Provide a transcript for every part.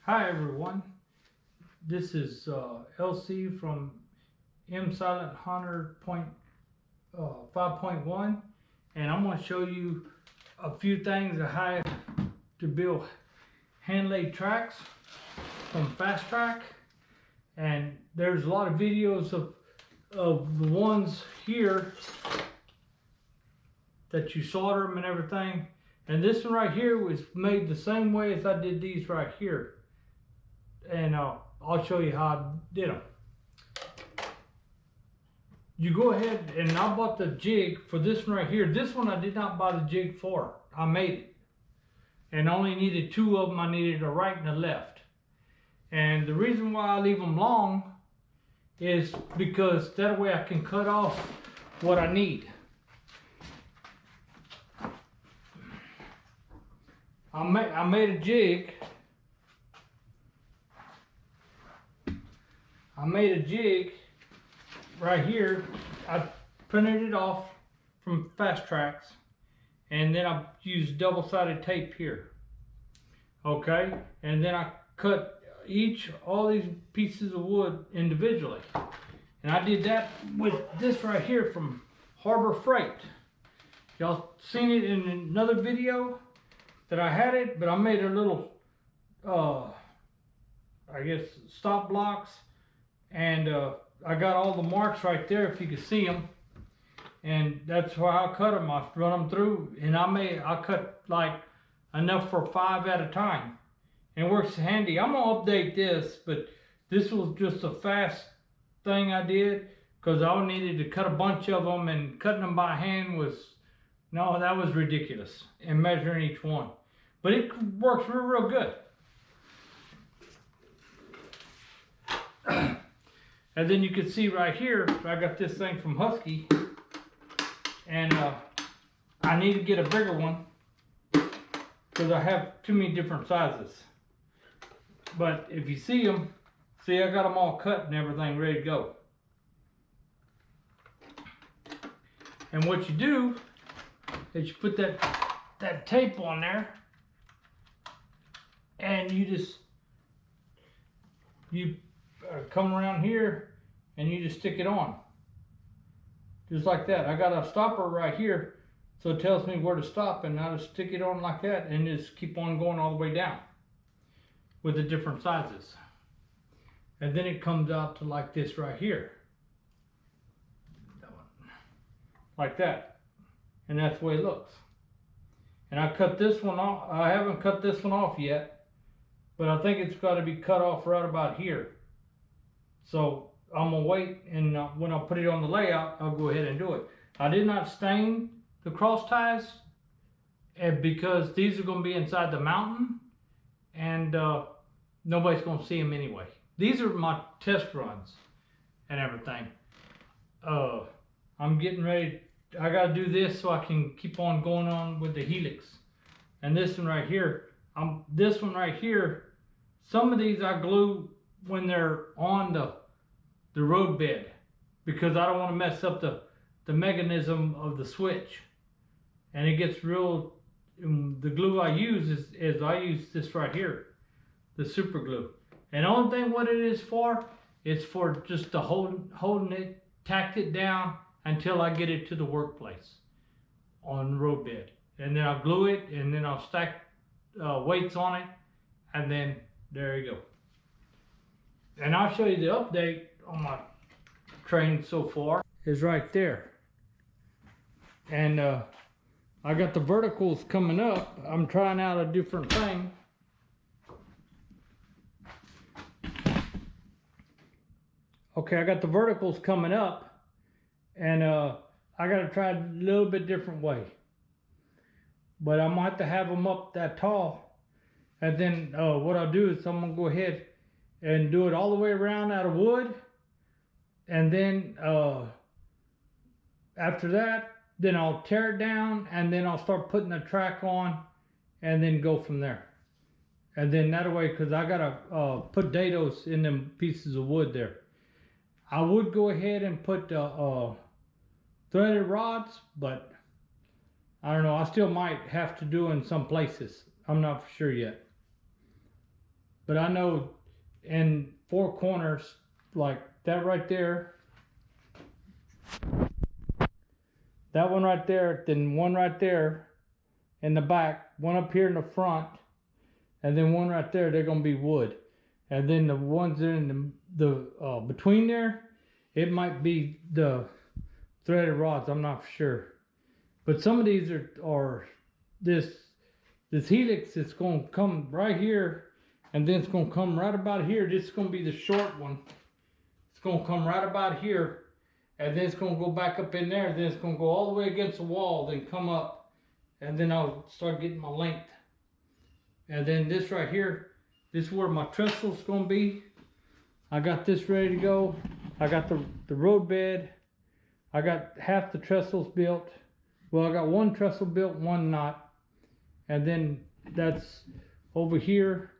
Hi everyone, this is LC from M Silent Hunter 5.1, and I'm going to show you a few things of how to build hand laid tracks from Fast Track. And there's a lot of videos of the ones here that you solder them and everything, and this one right here was made the same way as I did these right here. And I'll show you how I did them. You go ahead, and I bought the jig for this one right here. This one I did not buy the jig for. I made it. And I only needed two of them. I needed a right and a left. And the reason why I leave them long is because that way I can cut off what I need. I made a jig. I made a jig right here. I printed it off from Fast Tracks, and then I used double-sided tape here. Okay, and then I cut all these pieces of wood individually, and I did that with this right here from Harbor Freight. Y'all seen it in another video that I had it, but I made a little I guess stop blocks. And I got all the marks right there if you can see them, and that's why I cut them. I run them through, and I cut like enough for 5 at a time, and it works handy. I'm gonna update this, but this was just a fast thing I did because I needed to cut a bunch of them, and cutting them by hand that was ridiculous, and measuring each one. But it works real good. And then you can see right here, I got this thing from Husky, and I need to get a bigger one because I have too many different sizes. But if you see them, I got them all cut and everything ready to go. And what you do is you put that tape on there, and you come around here and you just stick it on just like that. I got a stopper right here, so it tells me where to stop, and I just stick it on like that and just keep on going all the way down with the different sizes. And then it comes out to like this right here, like that, and that's the way it looks. And I cut this one off. I haven't cut this one off yet, but I think it's got to be cut off right about here. So I'm gonna wait, and when I put it on the layout, I'll go ahead and do it. I did not stain the cross ties because these are gonna be inside the mountain, and nobody's gonna see them anyway. These are my test runs and everything. I'm getting ready. I gotta do this so I can keep on going on with the Helix. And this one right here, some of these I glue when they're on the road bed, because I don't want to mess up the mechanism of the switch. And it gets real. The glue I use is I use this right here, the super glue. And the only thing what it is for, it's for just to holding it, tacked it down until I get it to the workplace on the road bed. And then I'll glue it, and then I'll stack weights on it, and then there you go. And I'll show you the update on my train so far is right there. And I got the verticals coming up. I'm trying out a different thing. Okay, I got the verticals coming up, and I got to try a little bit different way. But I might have to have them up that tall. And then what I'll do is I'm going to go ahead and do it all the way around out of wood, and then after that, then I'll tear it down, and then I'll start putting the track on, and then go from there. And then that way, because I gotta put dados in them pieces of wood there. I would go ahead and put threaded rods, but I don't know, I still might have to do in some places. I'm not for sure yet. but I know in 4 corners, like that right there, that one right there, then one right there in the back, one up here in the front, and then one right there, they're gonna be wood. And then the ones that are in the between there, it might be the threaded rods, I'm not sure. But some of these are this Helix, it's gonna come right here, and then it's gonna come right about here. This is gonna be the short one. It's gonna come right about here, and then it's gonna go back up in there, then it's gonna go all the way against the wall, then come up, and then I'll start getting my length. And then this right here, this is where my trestle's gonna be. I got this ready to go. I got the road bed. I got half the trestles built. Well, I got one trestle built, one not. And then that's over here.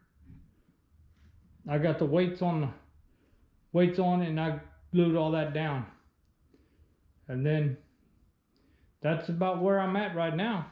I got the weights on it, and I glued all that down. And then that's about where I'm at right now.